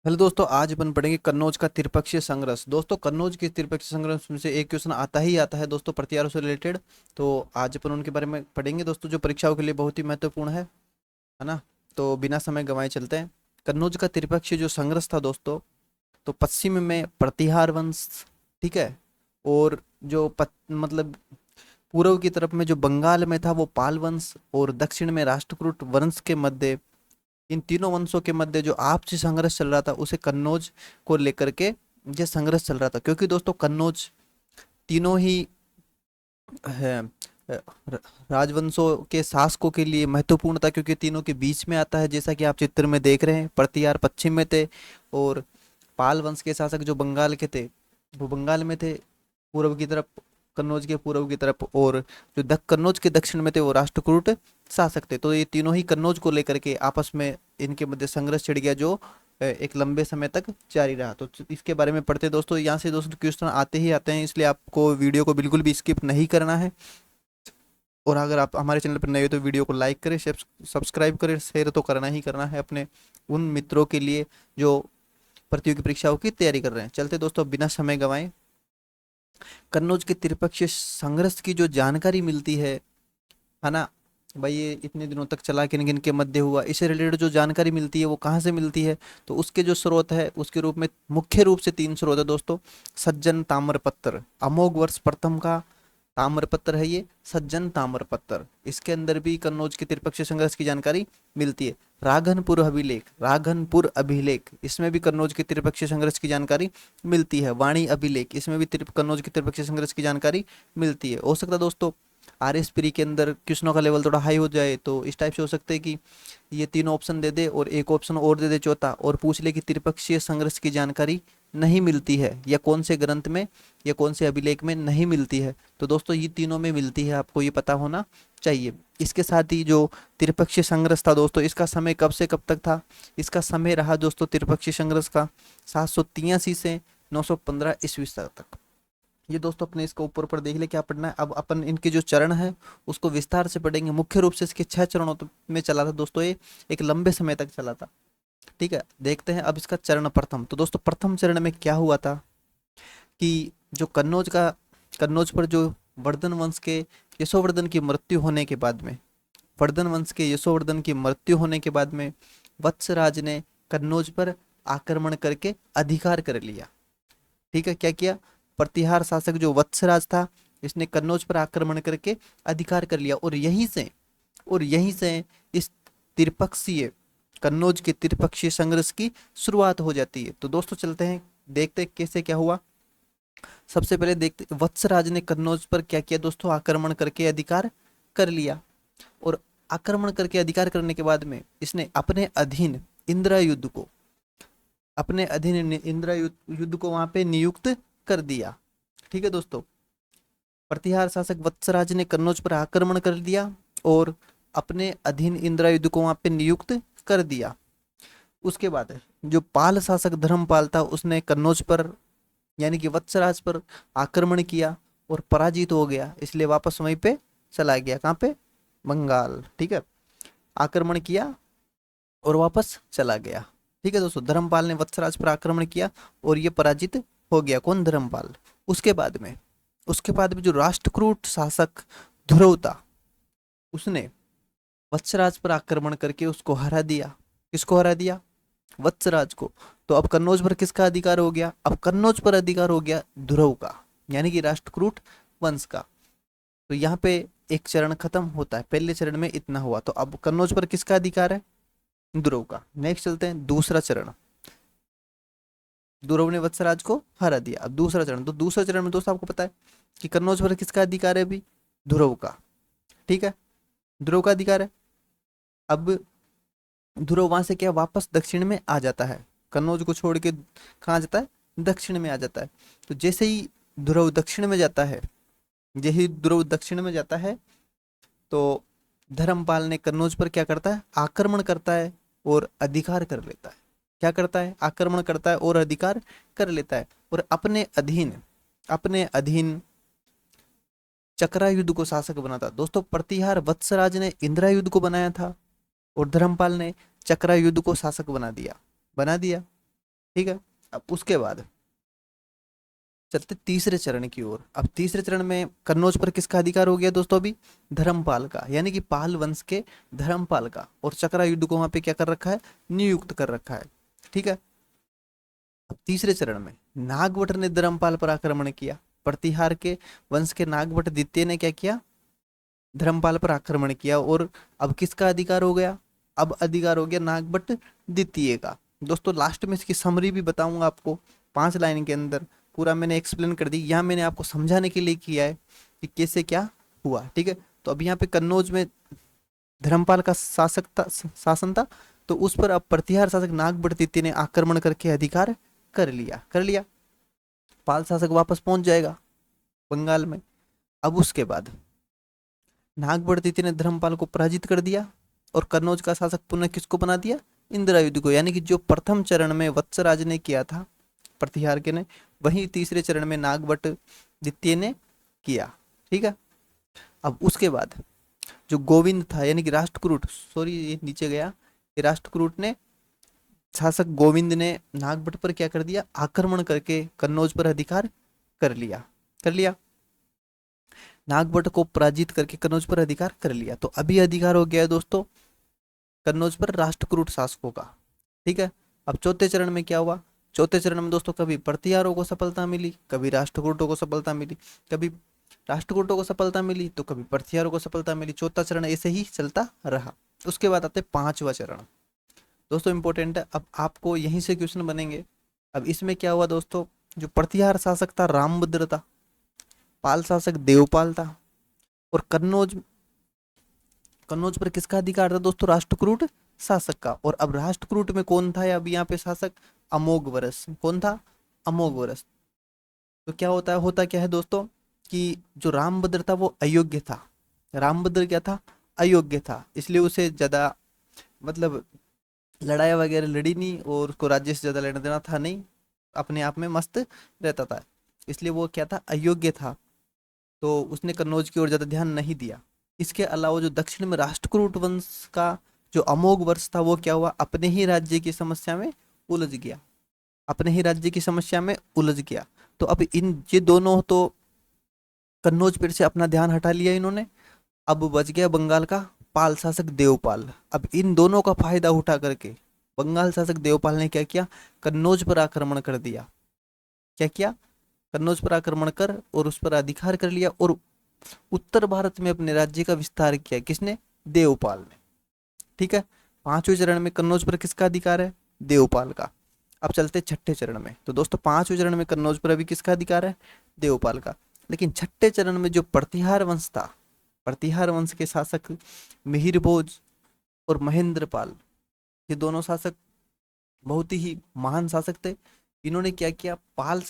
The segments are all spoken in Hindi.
हेलो दोस्तों, आज अपन पढ़ेंगे कन्नौज का त्रिपक्षीय संघर्ष। दोस्तों, कन्नौज के त्रिपक्षीय संघर्ष में से एक क्वेश्चन आता ही आता है दोस्तों, प्रतिहारों से रिलेटेड। तो आज अपन उनके बारे में पढ़ेंगे दोस्तों, जो परीक्षाओं के लिए बहुत ही महत्वपूर्ण है ना। तो बिना समय गंवाए चलते हैं। कन्नौज का त्रिपक्षीय जो संघर्ष था दोस्तों, तो पश्चिम में प्रतिहार वंश, ठीक है, और जो मतलब पूर्व की तरफ में जो बंगाल में था वो पाल वंश, और दक्षिण में राष्ट्रकूट वंश के मध्य, इन तीनों वंशों के मध्य जो आपसी संघर्ष चल रहा था उसे कन्नौज को लेकर के ये संघर्ष चल रहा था। क्योंकि दोस्तों कन्नौज तीनों ही है, राजवंशों के शासकों के लिए महत्वपूर्ण था, क्योंकि तीनों के बीच में आता है। जैसा कि आप चित्र में देख रहे हैं, प्रतिहार पश्चिम में थे, और पाल वंश के शासक जो बंगाल के थे वो बंगाल में थे पूर्व की तरफ, कन्नौज के पूर्व की तरफ, और जो कन्नौज के दक्षिण में थे वो राष्ट्रकूट शासक थे। तो ये तीनों ही कन्नौज को लेकर के आपस में इनके मध्य संघर्ष छिड़ गया, जो एक लंबे समय तक जारी रहा। तो इसके बारे में पढ़ते दोस्तों। यहाँ से दोस्तों क्वेश्चन आते ही आते हैं, इसलिए आपको वीडियो को बिल्कुल भी स्किप नहीं करना है। और अगर आप हमारे चैनल पर नए हो तो वीडियो को लाइक करें, सब्सक्राइब करें, शेयर तो करना ही करना है अपने उन मित्रों के लिए जो प्रतियोगी परीक्षाओं की तैयारी कर रहे हैं। चलते दोस्तों बिना समय गंवाए, कन्नौज के त्रिपक्षीय संघर्ष की जो जानकारी मिलती है ना भाई, ये इतने दिनों तक चला, किन किन के मध्य हुआ, इससे रिलेटेड जो जानकारी मिलती है वो कहाँ से मिलती है। तो उसके जो स्रोत है उसके रूप में मुख्य रूप से तीन स्रोत है दोस्तों। सज्जन ताम्रपत्र, अमोघ वर्ष प्रथम का ताम्रपत्र है ये, सज्जन ताम्रपत्र। इसके अंदर भी कन्नौज के त्रिपक्षीय संघर्ष की जानकारी मिलती है। राघनपुर अभिलेख, राघनपुर अभिलेख, इसमें भी कन्नौज के त्रिपक्षीय संघर्ष की जानकारी मिलती है। वाणी अभिलेख, इसमें भी कन्नौज के त्रिपक्षीय संघर्ष की जानकारी मिलती है। हो सकता है दोस्तों RS प्री के अंदर क्वेश्चनों का लेवल थोड़ा हाई हो जाए, तो इस टाइप से हो सकता है कि ये तीनों ऑप्शन दे दे और एक ऑप्शन और दे दे चौथा, और पूछ ले कि त्रिपक्षीय संघर्ष की जानकारी नहीं मिलती है, या कौन से ग्रंथ में या कौन से अभिलेख में नहीं मिलती है। तो दोस्तों ये तीनों में मिलती है, आपको ये पता होना चाहिए। इसके साथ ही जो त्रिपक्षीय संघर्ष था दोस्तों, इसका समय कब से कब तक था। इसका समय रहा दोस्तों त्रिपक्षीय संघर्ष का 783 से 915 ईस्वी तक। ये दोस्तों अपने इसको ऊपर ऊपर देख ले क्या पढ़ना है। अब अपन इनके जो चरण है उसको विस्तार से पढ़ेंगे। मुख्य रूप से इसके 6 चरणों में चला था दोस्तों, ये एक लंबे समय तक चला था। ठीक है, देखते हैं अब इसका चरण प्रथम। तो दोस्तों प्रथम चरण में क्या हुआ था कि जो कन्नौज पर जो वर्धन वंश के यशोवर्धन की मृत्यु होने के बाद में, वर्धन वंश के यशोवर्धन की मृत्यु होने के बाद में वत्सराज ने कन्नौज पर आक्रमण करके अधिकार कर लिया। ठीक है, क्या किया, प्रतिहार शासक जो वत्सराज था, इसने कन्नौज पर आक्रमण करके अधिकार कर लिया, और यहीं से इस त्रिपक्षीय कन्नौज के त्रिपक्षीय संघर्ष की शुरुआत हो जाती है। तो दोस्तों चलते हैं, देखते हैं कैसे क्या हुआ। सबसे पहले देखते, वत्सराज ने कन्नौज पर क्या किया दोस्तों, आक्रमण करके अधिकार कर लिया। और आक्रमण करके अधिकार करने के बाद में इसने अपने अधीन इंदिरा युद्ध को वहां पे नियुक्त कर दिया। ठीक है दोस्तों, प्रतिहार शासक वत्सराज ने कन्नौज पर आक्रमण कर दिया और अपने अधीन इंदिरा युद्ध को वहां पे नियुक्त कर दिया। उसके बाद जो पाल शासक धर्मपाल था, उसने कन्नौज पर यानी कि वत्सराज पर आक्रमण किया और पराजित हो गया, इसलिए वापस वहीं पे चला गया। कहाँ पे, बंगाल। ठीक है, आक्रमण किया और वापस चला गया। ठीक है दोस्तों, धर्मपाल ने वत्सराज पर आक्रमण किया और ये पराजित हो गया। कौन, धर्मपाल। उसके बाद में जो राष्ट्रकूट शासक ध्रुव था, उसने वत्सराज पर आक्रमण करके उसको हरा दिया। किसको हरा दिया, वत्सराज को। तो अब कन्नौज पर किसका अधिकार हो गया, अब कन्नौज पर अधिकार हो गया ध्रुव का, यानी कि राष्ट्रकूट वंश का। तो यहाँ पे एक चरण खत्म होता है, पहले चरण में इतना हुआ। तो अब कन्नौज पर किसका अधिकार है, ध्रुव का। नेक्स्ट चलते हैं दूसरा चरण। ध्रुव ने वत्सराज को हरा दिया। अब दूसरा चरण, तो दूसरा चरण में दोस्तों आपको पता है कि कन्नौज पर किसका अधिकार है, अभी ध्रुव का। ठीक है, ध्रुव का अधिकार है। अब ध्रुव वहां से क्या वापस दक्षिण में आ जाता है, कन्नौज को छोड़ के कहाँ जाता है, दक्षिण में आ जाता है। तो जैसे ही ध्रुव दक्षिण में जाता है, तो धर्मपाल ने कन्नौज पर क्या करता है, आक्रमण करता है और अधिकार कर लेता है। क्या करता है, आक्रमण करता है और अधिकार कर लेता है, और अपने अधीन चक्रा युद्ध को शासक बनाता। दोस्तों प्रतिहार वत्सराज ने इंदिरा युद्ध को बनाया था और धर्मपाल ने चक्रा युद्ध को शासक बना दिया। ठीक है। अब उसके बाद चलते तीसरे चरण की ओर। अब तीसरे चरण में कन्नौज पर किसका अधिकार हो गया दोस्तों? अभी धर्मपाल का, यानी कि पाल वंश के धर्मपाल का। और चकरा युद्ध को वहां पे क्या कर रखा है? नियुक्त कर रखा है। ठीक है। अब तीसरे चरण में नागवट ने धर्मपाल पर आक्रमण किया। प्रतिहार के वंश के नागवट द्वितीय ने क्या किया? धर्मपाल पर आक्रमण किया। और अब किसका अधिकार हो गया? अब अधिकार हो गया नागवट द्वितीय का। दोस्तों लास्ट में इसकी समरी भी बताऊंगा आपको 5 लाइन के अंदर। पूरा मैंने एक्सप्लेन कर दी, यहाँ मैंने आपको समझाने के लिए किया है कि कैसे क्या हुआ। ठीक है। तो अब यहाँ पे कन्नौज में धर्मपाल का शासन था। तो उस पर अब प्रतिहार शासक नागवट द्वितीय ने आक्रमण करके अधिकार कर लिया। पाल शासक वापस पहुंच जाएगा बंगाल में। अब उसके बाद नागवट द्वितीय ने धर्मपाल को पराजित कर दिया और कन्नौज का शासक पुनः किसको बना दिया? इंदिरायुध को। यानी कि जो प्रथम चरण में वत्सराज ने किया था प्रतिहार के ने, वही तीसरे चरण में नागवट द्वितीय ने किया। ठीक है। अब उसके बाद जो गोविंद था, यानी कि राष्ट्रकूट, सॉरी ये नीचे गया, ये राष्ट्रकूट ने, शासक गोविंद ने नागवट पर क्या कर दिया? आक्रमण करके कन्नौज पर अधिकार कर लिया। नागवट को पराजित करके कन्नौज पर अधिकार कर लिया। तो अभी अधिकार हो गया है दोस्तों कन्नौज पर राष्ट्रकूट शासकों का। ठीक है। अब चौथे चरण में क्या हुआ? चौथे चरण में दोस्तों कभी प्रतिहारों को सफलता मिली, कभी राष्ट्रकूटों को सफलता मिली, कभी राष्ट्रकूटों को सफलता मिली तो कभी प्रतिहारों को सफलता मिली। चौथा चरण ऐसे ही चलता रहा। उसके बाद आते 5वां चरण। दोस्तों इंपॉर्टेंट है, अब आपको यहीं से क्वेश्चन बनेंगे। अब इसमें क्या हुआ दोस्तों? जो प्रतिहार शासक था रामभद्र था, पाल शासक देवपाल था, और कन्नौज कन्नौज पर किसका अधिकार था दोस्तों? राष्ट्रकूट शासक का। और अब राष्ट्रकूट में कौन था अब यहाँ पे शासक? अमोघवर्ष। कौन था? अमोघवर्ष। तो क्या होता क्या है दोस्तों कि जो रामभद्र था वो अयोग्य था। रामभद्र क्या था? अयोग्य था। इसलिए उसे ज्यादा मतलब लड़ाई वगैरह लड़ी नहीं, और उसको राज्य से ज्यादा लेना देना था नहीं, अपने आप में मस्त रहता था। इसलिए वो क्या था? अयोग्य था। तो उसने कन्नौज की ओर ज्यादा ध्यान नहीं दिया। इसके अलावा जो दक्षिण में राष्ट्रकूट वंश का जो अमोघ वर्ष था, वो क्या हुआ? अपने ही राज्य की समस्या में उलझ गया। अपने ही राज्य की समस्या में उलझ गया। तो अब ये दोनों तो कन्नौज पर से अपना ध्यान हटा लिया इन्होंने। अब बच गया बंगाल का पाल शासक देवपाल। अब इन दोनों का फायदा उठा करके बंगाल शासक देवपाल ने क्या किया? कन्नौज पर आक्रमण कर दिया। क्या किया? कन्नौज पर आक्रमण कर और उस पर अधिकार कर लिया, और उत्तर भारत में अपने राज्य का विस्तार किया। किसने? देवपाल ने। ठीक है। 5वें चरण में कन्नौज पर किसका अधिकार है? देवपाल का। अब चलते छठे चरण में। तो दोस्तों 5वें चरण में कन्नौज पर अभी किसका अधिकार है? देवपाल का। लेकिन छठे चरण में जो प्रतिहार वंश था, प्रतिहार वंश के शासक मिहिर भोज और महेंद्रपाल, ये दोनों शासक बहुत ही महान शासक थे। इन्होंने क्या किया? पाल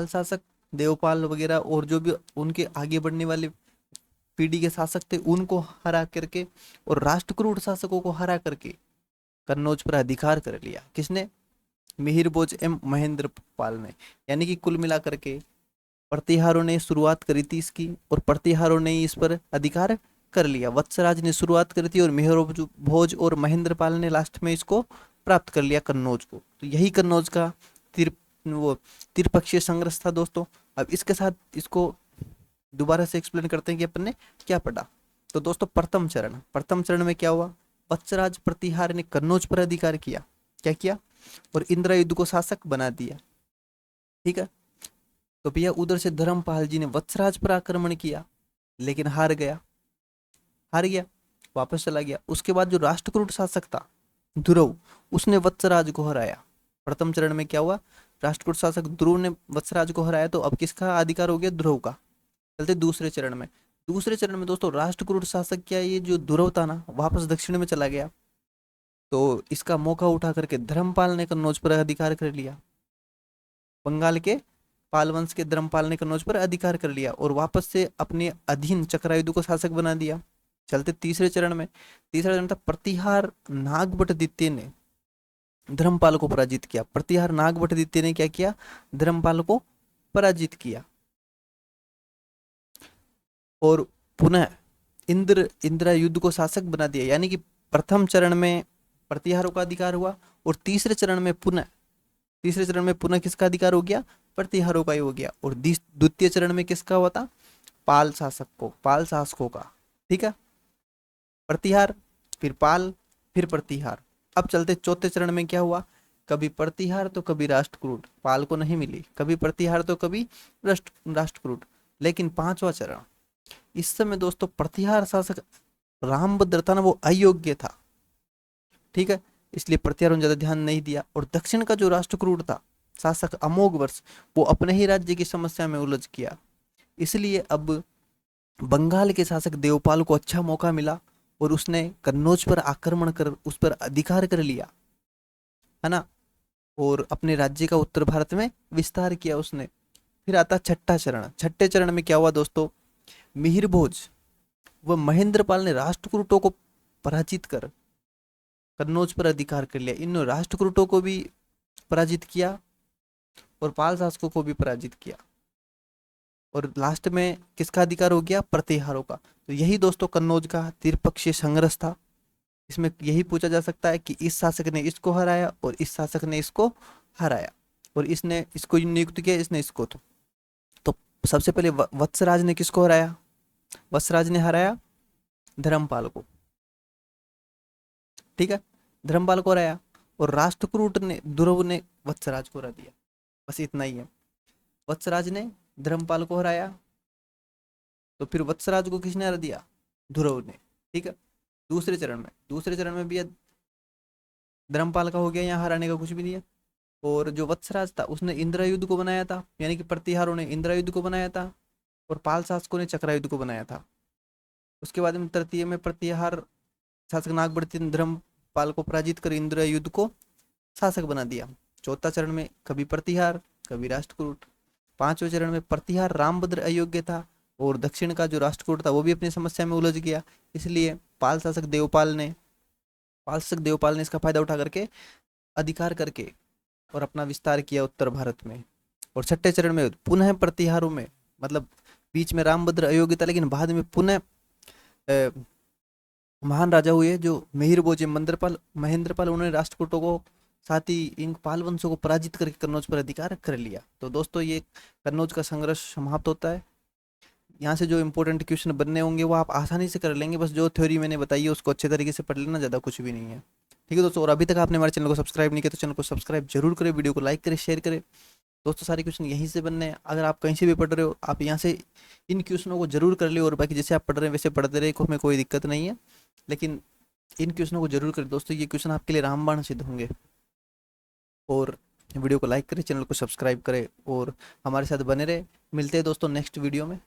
शासक देवपाल वगैरह और जो भी उनके आगे बढ़ने वाले पीढ़ी के शासक थे उनको हरा करके, और राष्ट्रकूट शासकों को हरा करके कन्नौज पर अधिकार कर लिया। किसने? मिहिर भोज एवं महेंद्र पाल ने। यानी कि कुल मिलाकर के प्रतिहारों ने शुरुआत करी थी इसकी, और प्रतिहारों ने इस पर अधिकार कर लिया। वत्सराज ने शुरुआत करी थी, और मिहिर भोज और महेंद्र पाल ने लास्ट में इसको प्राप्त कर लिया कन्नौज को। तो यही कन्नौज का वो त्रिपक्षीय संघर्ष था दोस्तों। अब इसके साथ इसको दोबारा से एक्सप्लेन करते हैं कि अपन ने क्या पढ़ा। तो दोस्तों प्रथम चरण में क्या हुआ? वत्सराज प्रतिहार ने कन्नौज पर अधिकार किया। क्या किया? और इंद्रयुद्ध को शासक बना दिया। ठीक है। तो भैया उधर से धर्मपाल जी ने वत्सराज पर आक्रमण किया, लेकिन हार गया, वापस चला गया। उसके बाद जो राष्ट्रकूट शासक था ध्रुव, उसने वत्सराज को हराया। प्रथम चरण में क्या हुआ? राष्ट्रकूट शासक ध्रुव ने वत्सराज को हराया। तो अब किसका अधिकार हो गया? ध्रुव का। चलते दूसरे चरण में दोस्तों राष्ट्रकूट शासक क्या, ये जो ध्रुव था ना, वापस दक्षिण में चला गया। तो इसका मौका उठा करके धर्मपाल ने कन्नौज पर अधिकार कर लिया। बंगाल के पाल वंश के धर्मपाल ने कन्नौज पर अधिकार कर लिया और वापस से अपने अधीन चक्रयुध को शासक बना दिया। चलते तीसरा चरण था प्रतिहार नागभट्ट द्वितीय ने धर्मपाल को पराजित किया। प्रतिहार नागभट्ट द्वितीय ने क्या किया? धर्मपाल को पराजित किया। और पुनः इंदिरा युद्ध को शासक बना दिया। यानी कि प्रथम चरण में प्रतिहारों का अधिकार हुआ। और तीसरे चरण में पुनः किसका अधिकार हो गया? प्रतिहारों का ही हो गया। और द्वितीय चरण में किसका हुआ था? पाल शासकों का। ठीक है, प्रतिहार, फिर पाल, फिर प्रतिहार। अब चलते चौथे चरण में, क्या हुआ? कभी प्रतिहार तो कभी राष्ट्रकूट, पाल को नहीं मिली, कभी प्रतिहार तो कभी राष्ट्रकूट। लेकिन पांचवा चरण, इस समय दोस्तों प्रतिहार शासक रामभद्र था ना, वो अयोग्य था। ठीक है, इसलिए प्रतिहारों ने ज्यादा ध्यान नहीं दिया। और दक्षिण का जो राष्ट्रकूट था शासक अमोघ वर्ष, वो अपने ही राज्य की समस्या में उलझ गया। इसलिए अब बंगाल के शासक देवपाल को अच्छा मौका मिला और उसने कन्नौज पर आक्रमण कर उस पर अधिकार कर लिया, है ना, और अपने राज्य का उत्तर भारत में विस्तार किया उसने। फिर आता छठा चरण। छठे चरण में क्या हुआ दोस्तों? मिहिर भोज व महेंद्रपाल ने राष्ट्रकूटों को पराजित कर कन्नौज पर अधिकार कर लिया। इन राष्ट्रकूटों को भी पराजित किया और पाल शासकों को भी पराजित किया। और लास्ट में किसका अधिकार हो गया? प्रतिहारों का। तो यही दोस्तों कन्नौज का त्रिपक्षीय संघर्ष था। इसमें यही पूछा जा सकता है कि इस शासक ने इसको हराया और इस शासक ने इसको हराया, और इसने इसको नियुक्त किया, इसने इसको। तो सबसे पहले वत्सराज ने किसको हराया? वत्सराज ने हराया धर्मपाल को। ठीक है, धर्मपाल को हराया। और राष्ट्रकूट ने, ध्रुव ने वत्सराज को हरा दिया। बस इतना ही है। वत्सराज ने धर्मपाल को हराया, तो फिर वत्सराज को किसने हरा दिया? ध्रुव ने। ठीक है, दूसरे चरण में भी धर्मपाल का हो गया, यहाँ हराने का कुछ भी नहीं है। और जो वत्सराज था उसने इंद्रयुद्ध को बनाया था, यानी कि प्रतिहारों ने इंद्रयुद्ध को बनाया था और पाल शासकों ने चक्रायुद्ध को बनाया था। उसके बाद में तृतीय में प्रतिहार शासक नागभट्ट ने धर्मपाल को पराजित कर इंद्रयुद्ध को शासक बना दिया। चौथा चरण में कभी प्रतिहार कभी राष्ट्रकूट। पांचवें चरण में प्रतिहार रामभद्र अयोग्य था और दक्षिण का जो राष्ट्रकूट था वो भी अपनी समस्या में उलझ गया। इसलिए पाल शासक देवपाल ने इसका फायदा उठा करके अधिकार करके और अपना विस्तार किया उत्तर भारत में। और छठे चरण में पुनः प्रतिहारों में, मतलब बीच में रामभद्र अयोग्य था, लेकिन बाद में पुनः महान राजा हुए जो मिहिर भोज महेंद्रपाल, उन्होंने राष्ट्रकूटों को साथ ही इन पाल वंशों को पराजित करके कन्नौज पर अधिकार कर लिया। तो दोस्तों ये कन्नौज का संघर्ष समाप्त होता है। यहाँ से जो इंपॉर्टेंट क्वेश्चन बनने होंगे वो आप आसानी से कर लेंगे, बस जो थ्योरी मैंने बताई है उसको अच्छे तरीके से पढ़ लेना, ज़्यादा कुछ भी नहीं है। ठीक है दोस्तों, और अभी तक आपने हमारे चैनल को सब्सक्राइब नहीं किया तो चैनल को सब्सक्राइब जरूर करें, वीडियो को लाइक करें, शेयर करें। दोस्तों सारे क्वेश्चन यहीं से बनने हैं। अगर आप कहीं से भी पढ़ रहे हो, आप यहाँ से इन क्वेश्चनों को जरूर कर ले, और बाकी जैसे आप पढ़ रहे हैं वैसे पढ़ते रहे, हमें कोई दिक्कत नहीं है, लेकिन इन क्वेश्चनों को जरूर करें दोस्तों। ये क्वेश्चन आपके लिए रामबाण सिद्ध होंगे। और वीडियो को लाइक करें, चैनल को सब्सक्राइब करें और हमारे साथ बने रहे। मिलते हैं दोस्तों नेक्स्ट वीडियो में।